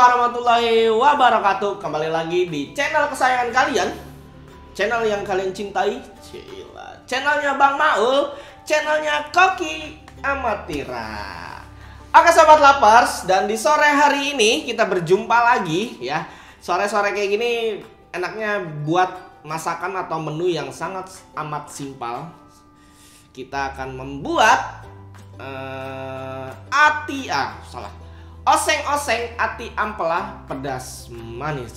warahmatullahi wabarakatuh. Kembali lagi di channel kesayangan kalian, channel yang kalian cintai, channelnya Bang Maul, channelnya Koki Amatira. Oke sobat lapars, dan di sore hari ini kita berjumpa lagi ya. Sore-sore kayak gini enaknya buat masakan atau menu yang sangat amat simpel. Kita akan membuat oseng-oseng ati ampela pedas manis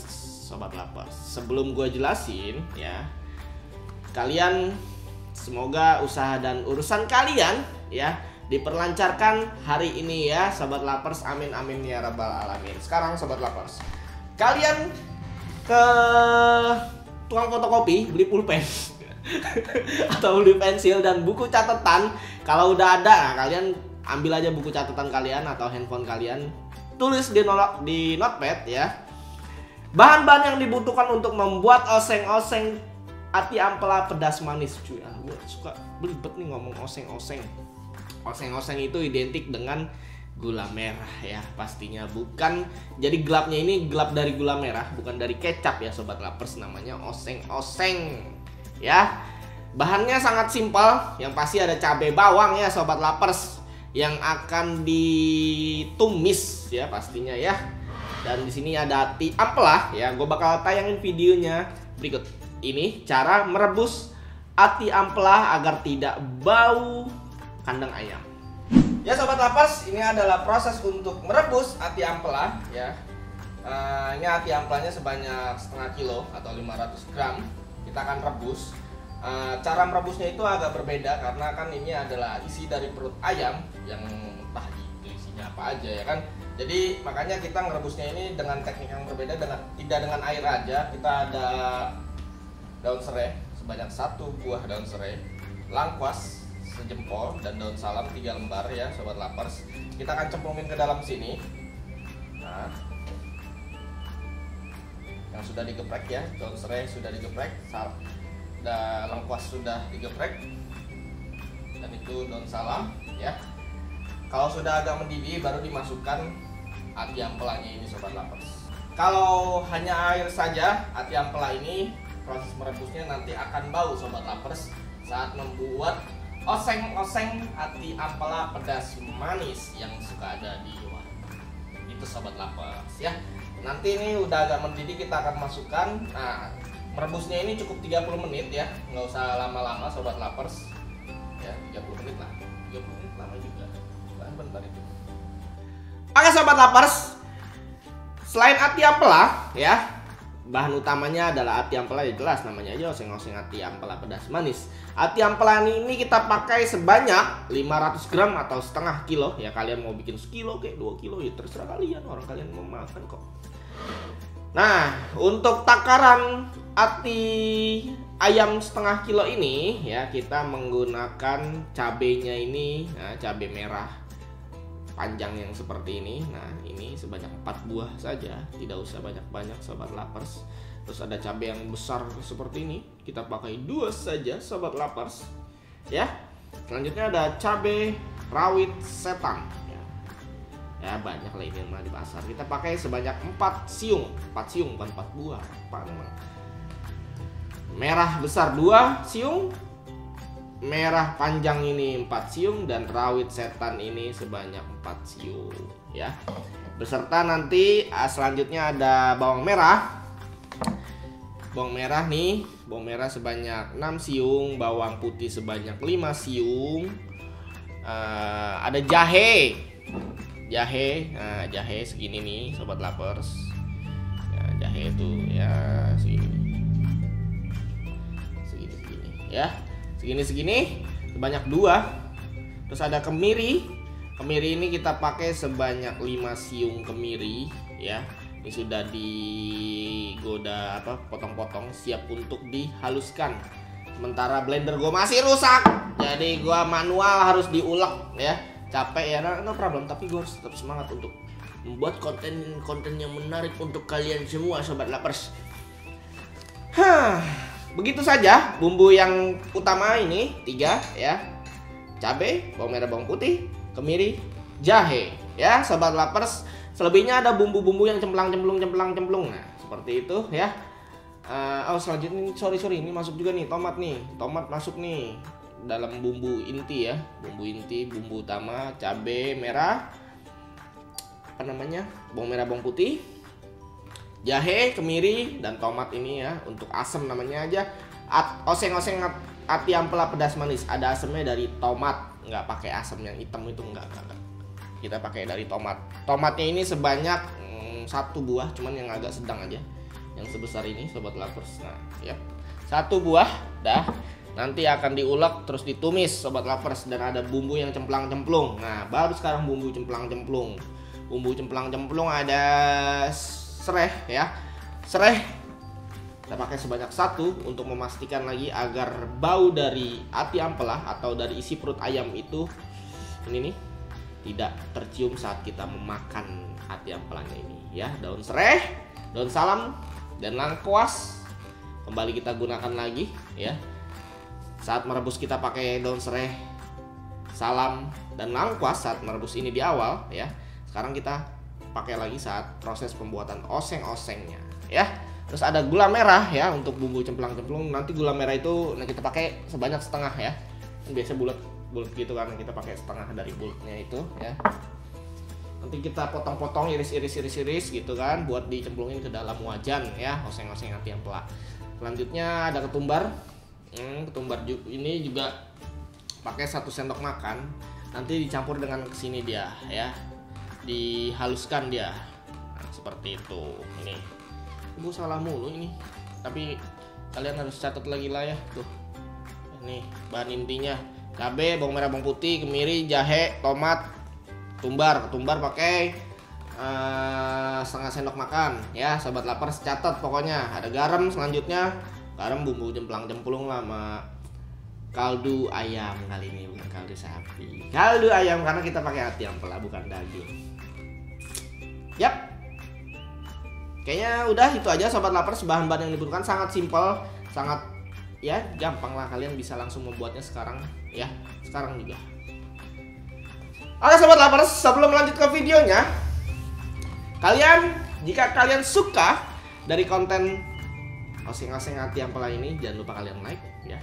sobat lapar. Sebelum gue jelasin ya, kalian semoga usaha dan urusan kalian ya diperlancarkan hari ini ya sobat lapars. Amin amin ya rabbal alamin. Sekarang sobat lapars, kalian ke tukang fotokopi beli pulpen atau beli pensil dan buku catatan. Kalau udah ada, nah, kalian ambil aja buku catatan kalian atau handphone kalian, tulis di notepad ya bahan-bahan yang dibutuhkan untuk membuat oseng-oseng ati ampela pedas manis. Cuy, gue suka belibet nih ngomong oseng-oseng. Oseng-oseng itu identik dengan gula merah ya, pastinya bukan. Jadi gelapnya ini gelap dari gula merah, bukan dari kecap ya sobat lapers. Namanya oseng-oseng ya. Bahannya sangat simpel, yang pasti ada cabai bawang ya sobat lapers yang akan ditumis ya pastinya ya. Dan di sini ada ati ampela ya. Gue bakal tayangin videonya berikut ini, cara merebus ati ampela agar tidak bau kandang ayam. Ya sobat lapers, ini adalah proses untuk merebus ati ampela ya. Ini ati ampelanya sebanyak setengah kilo atau 500 gram. Kita akan rebus. Cara merebusnya itu agak berbeda karena kan ini adalah isi dari perut ayam yang entah itu isinya apa aja ya kan. Jadi makanya kita merebusnya ini dengan teknik yang berbeda, tidak dengan air aja. Kita ada daun serai sebanyak 1 buah daun serai, lengkuas sejempol, dan daun salam 3 lembar ya sobat lapars. Kita akan cemplungin ke dalam sini. Nah, yang sudah digeprek ya, daun serai sudah digeprek, lengkuas sudah digeprek, dan itu daun salam ya. Kalau sudah agak mendidih baru dimasukkan ati ampelanya ini sobat lapers. Kalau hanya air saja, ati ampela ini proses merebusnya nanti akan bau sobat lapers saat membuat oseng-oseng ati ampela pedas manis yang suka ada di luar. Itu sobat lapers ya. Nanti ini udah agak mendidih, kita akan masukkan. Nah, merebusnya ini cukup 30 menit ya, nggak usah lama-lama sobat lapers ya. 30 menit lah, 30 menit lama juga, bentar itu. Oke sobat lapers, selain ati ampela ya, bahan utamanya adalah ati ampela ya, jelas namanya aja oseng-oseng ati ampela pedas manis. Ati ampela ini kita pakai sebanyak 500 gram atau setengah kilo ya. Kalian mau bikin sekilo kayak 2 kilo ya terserah kalian, orang kalian mau makan kok. Nah, untuk takaran ati ayam setengah kilo ini ya, kita menggunakan cabenya ini, nah, cabai merah panjang yang seperti ini. Nah, ini sebanyak 4 buah saja, tidak usah banyak-banyak sobat lapers. Terus ada cabai yang besar seperti ini, kita pakai 2 saja sobat lapers ya. Selanjutnya ada cabai rawit setan ya, banyak lah ini di pasar. Kita pakai sebanyak 4 siung bukan 4 buah, apa memang. Merah besar 2 siung, merah panjang ini 4 siung, dan rawit setan ini sebanyak 4 siung ya. Beserta nanti selanjutnya ada bawang merah. Bawang merah nih, bawang merah sebanyak 6 siung, bawang putih sebanyak 5 siung. Ada jahe. Nah, jahe segini nih sobat lapers ya. Jahe itu ya segini ya, segini sebanyak 2. Terus ada kemiri ini kita pakai sebanyak 5 siung kemiri ya. Ini sudah digoda potong-potong, siap untuk dihaluskan. Sementara blender gue masih rusak, jadi gue manual harus diulek ya. Capek ya, no problem, tapi gue harus tetap semangat untuk membuat konten yang menarik untuk kalian semua sobat lapers. Begitu saja bumbu yang utama ini 3 ya. Cabai, bawang merah, bawang putih, kemiri, jahe ya sobat lapers. Selebihnya ada bumbu-bumbu yang cemplang-cemplung. Nah, seperti itu ya. Selanjutnya sorry ini masuk juga nih tomat nih. Tomat masuk nih dalam bumbu inti ya. Bumbu inti, bumbu utama, cabai merah, bawang merah, bawang putih, jahe, kemiri, dan tomat ini ya. Untuk asam namanya aja oseng-oseng ati ampela pedas manis. Ada asamnya dari tomat, nggak pakai asam yang hitam itu, enggak. Kita pakai dari tomat. Tomatnya ini sebanyak 1 buah, cuman yang agak sedang aja. Yang sebesar ini sobat lapers. Nah, ya. 1 buah dah. Nanti akan diulek terus ditumis sobat lapers, dan ada bumbu yang cemplang-cemplung. Nah, baru sekarang bumbu cemplang-cemplung. Bumbu cemplang-cemplung ada sereh ya. Sereh kita pakai sebanyak 1 untuk memastikan lagi agar bau dari ati ampela atau dari isi perut ayam itu ini nih tidak tercium saat kita memakan ati ampelanya ini ya. Daun sereh, daun salam, dan lengkuas kembali kita gunakan lagi ya. Saat merebus kita pakai daun sereh, salam, dan lengkuas saat merebus ini di awal ya. Sekarang kita pakai lagi saat proses pembuatan oseng-osengnya ya. Terus ada gula merah ya untuk bumbu cemplang-cemplung. Nanti gula merah itu kita pakai sebanyak setengah ya. Biasa bulat gitu kan, kita pakai setengah dari bulatnya itu ya. Nanti kita potong-potong, iris gitu kan, buat dicemplungin ke dalam wajan ya, oseng-oseng ati ampela. Selanjutnya ada ketumbar. Ketumbar ini juga pakai 1 sendok makan. Nanti dicampur dengan kesini dia ya, dihaluskan dia. Nah, seperti itu. Ini gue salah mulu ini, tapi kalian harus catat lagi lah ya. Tuh, ini bahan intinya: cabai, bawang merah, bawang putih, kemiri, jahe, tomat, ketumbar pakai setengah sendok makan ya sobat lapers. Catat pokoknya. Ada garam. Selanjutnya garam, bumbu cemplang-cemplung lah, sama kaldu ayam. Kali ini bukan kaldu sapi, kaldu ayam, karena kita pakai ati ampela bukan daging. Yap, kayaknya udah itu aja sobat lapers. Bahan-bahan yang dibutuhkan sangat simpel, sangat ya gampang lah. Kalian bisa langsung membuatnya sekarang ya, sekarang juga. Oke sobat lapers, sebelum lanjut ke videonya, jika kalian suka dari konten oseng-oseng ati ampela ini, jangan lupa kalian like ya.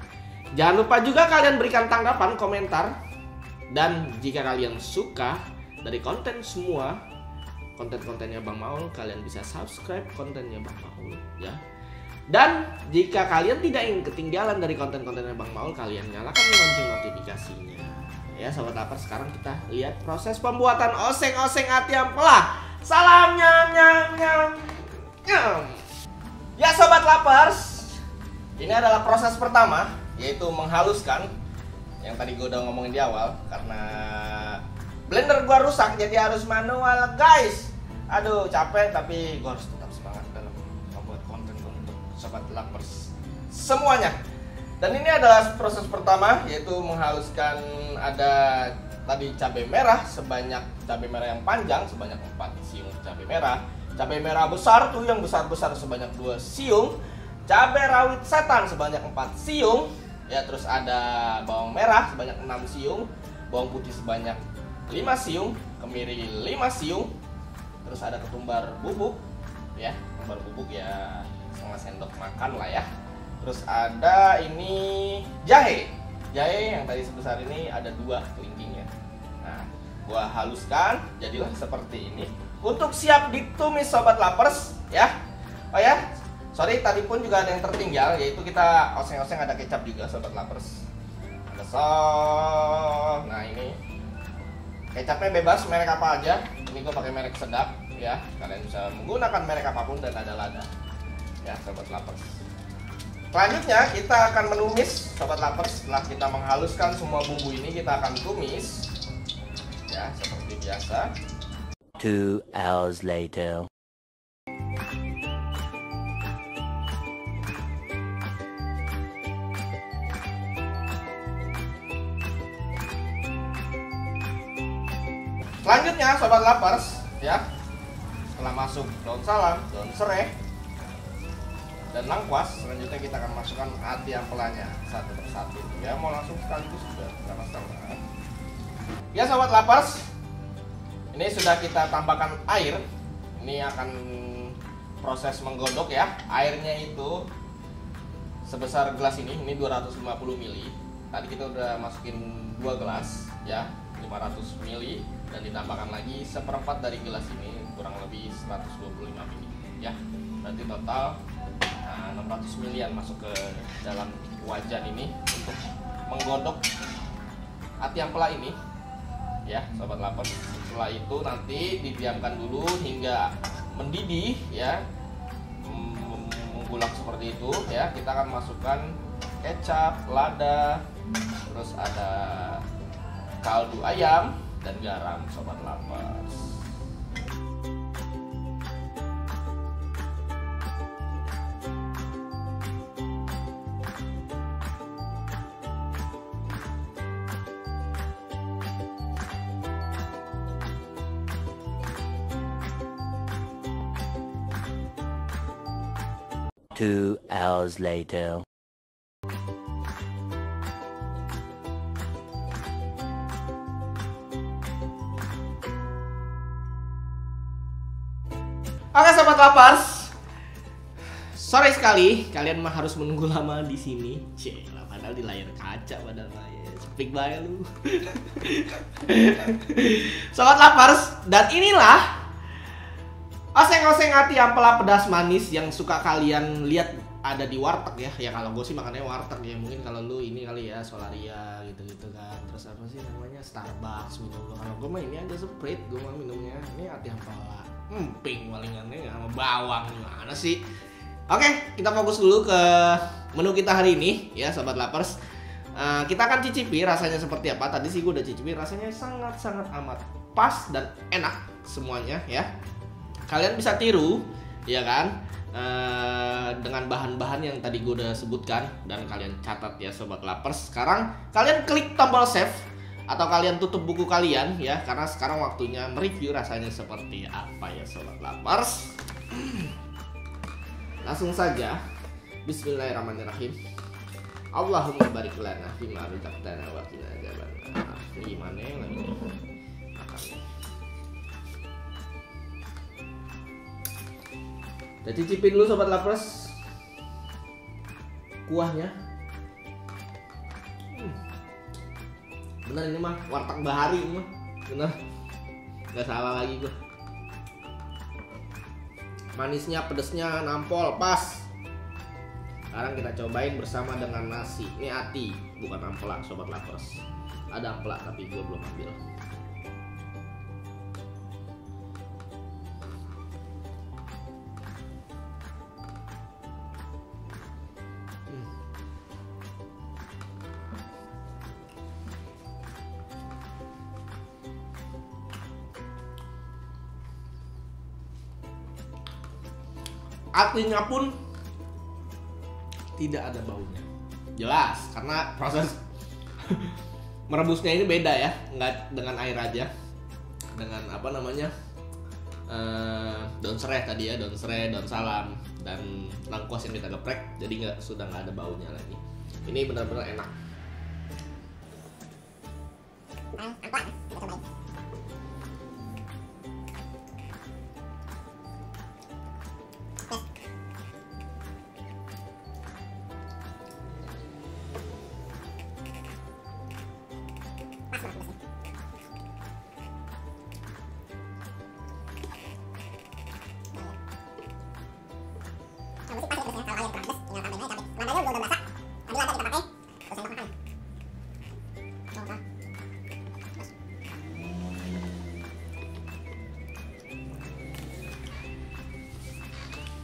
Jangan lupa juga kalian berikan tanggapan, komentar. Dan jika kalian suka dari konten semua konten-kontennya Bang Maul, kalian bisa subscribe kontennya Bang Maul ya. Dan jika kalian tidak ingin ketinggalan dari konten-kontennya Bang Maul, kalian nyalakan lonceng notifikasinya ya sobat lapers. Sekarang kita lihat proses pembuatan oseng-oseng ati ampela. Salam nyam. Ya sobat lapers, ini adalah proses pertama, yaitu menghaluskan. Yang tadi gue udah ngomongin di awal, karena blender gue rusak jadi harus manual guys. Aduh capek, tapi gue harus tetap semangat dalam membuat konten untuk sobat lapers semuanya. Dan ini adalah proses pertama, yaitu menghaluskan. Ada tadi cabai merah yang panjang sebanyak 4 siung cabai merah. Cabai merah besar tuh yang besar-besar sebanyak 2 siung. Cabai rawit setan sebanyak 4 siung. Ya, terus ada bawang merah sebanyak 6 siung. Bawang putih sebanyak 5 siung. Kemiri 5 siung. Terus ada ketumbar bubuk. Ya, ketumbar bubuk ya setengah sendok makan lah ya. Terus ada ini jahe. Jahe yang tadi sebesar ini ada 2 kelingkingnya. Nah, gua haluskan jadilah seperti ini. Untuk siap ditumis sobat lapers ya. Oh ya, sorry tadi pun juga ada yang tertinggal, yaitu kita oseng-oseng ada kecap juga sobat lapers. Ada sos. Nah ini kecapnya bebas merek apa aja. Ini gue pakai merek Sedap ya. Kalian bisa menggunakan merek apapun dan ada lada ya sobat lapers. Selanjutnya kita akan menumis sobat lapers. Setelah kita menghaluskan semua bumbu ini, kita akan tumis ya seperti biasa. 2 hours later. Selanjutnya sobat lapers ya, setelah masuk daun salam, daun serai, dan lengkuas, selanjutnya kita akan masukkan ati ampelanya satu persatu ya. Mau langsung sekaligus juga nggak masalah ya sobat lapers Ini sudah kita tambahkan air. Ini akan proses menggodok ya. Airnya itu sebesar gelas ini 250 ml. Tadi kita udah masukin 2 gelas ya, 500 ml, dan ditambahkan lagi seperempat dari gelas ini, kurang lebih 125 ml ya. Berarti total 600 ml masuk ke dalam wajan ini untuk menggodok ati ampela ini ya, sobat lapar. Setelah itu nanti didiamkan dulu hingga mendidih ya, menggulak seperti itu ya. Kita akan masukkan kecap, lada, terus ada kaldu ayam dan garam, sobat lapar. Two hours later. Oke sobat lapars, sorry sekali kalian mah harus menunggu lama di sini. Cielah, padahal di layar kaca padahal ya, speak bye lu. Sobat lapars, dan inilah oseng-oseng ati ampela pedas manis yang suka kalian lihat ada di warteg ya. Ya kalau gue sih makannya warteg ya. Mungkin kalau lu ini kali ya, Solaria gitu-gitu kan. Terus apa sih namanya, Starbucks minum lu. Kalau gue mah ini aja Sprite, gue mah minumnya ini ati ampela. Emping palingannya sama bawang, gimana sih? Oke, kita fokus dulu ke menu kita hari ini ya sobat lapers. Kita akan cicipi rasanya seperti apa. Tadi sih gue udah cicipi, rasanya sangat-sangat amat pas dan enak semuanya ya. Kalian bisa tiru ya kan, dengan bahan-bahan yang tadi gue udah sebutkan, dan kalian catat ya sobat lapers. Sekarang kalian klik tombol save atau kalian tutup buku kalian ya, karena sekarang waktunya mereview rasanya seperti apa ya sobat lapers. Langsung saja, bismillahirrahmanirrahim. Allahumma barik lana fima razaqtana wa qina adzabannar. Ini gimana ya lagi makannya? Kita cicipin dulu sobat lapers kuahnya. Bener ini mah warteg bahari ini mah, bener, nggak salah lagi gue. Manisnya, pedesnya nampol pas. Sekarang kita cobain bersama dengan nasi. Ini ati, bukan ampela sobat lapers. Ada ampela tapi gue belum ambil. Atinya pun tidak ada baunya, jelas karena proses merebusnya ini beda ya, nggak dengan air aja, dengan apa namanya, daun serai tadi ya, daun serai, daun salam, dan lengkuas yang kita geprek, jadi sudah nggak ada baunya lagi. Ini benar-benar enak.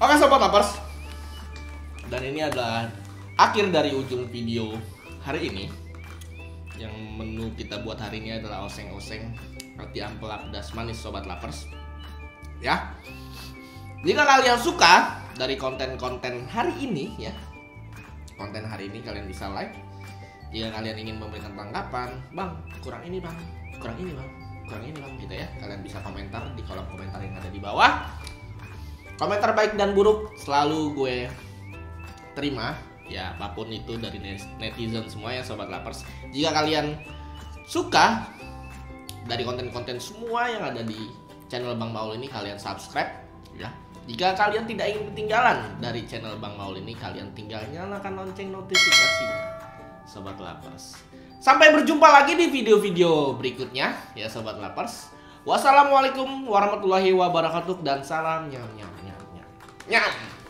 Oke sobat lapers, dan ini adalah akhir dari ujung video hari ini. Yang menu kita buat hari ini adalah oseng-oseng ati ampela pedas manis sobat lapers ya. Jika kalian suka dari konten-konten hari ini ya, konten hari ini kalian bisa like. Jika kalian ingin memberikan tanggapan, bang kurang ini bang, kurang ini bang, kurang ini bang gitu ya, kalian bisa komentar di kolom komentar yang ada di bawah. Komentar baik dan buruk selalu gue terima ya, apapun itu dari netizen semua ya sobat lapers. Jika kalian suka dari konten-konten semua yang ada di channel Bang Maul ini kalian subscribe ya. Jika kalian tidak ingin ketinggalan dari channel Bang Maul ini, kalian tinggal nyalakan lonceng notifikasinya, Sobat Lapers. Sampai berjumpa lagi di video-video berikutnya ya Sobat Lapers. Wassalamualaikum warahmatullahi wabarakatuh dan salam nyam nyam nyam nyam. Nyam.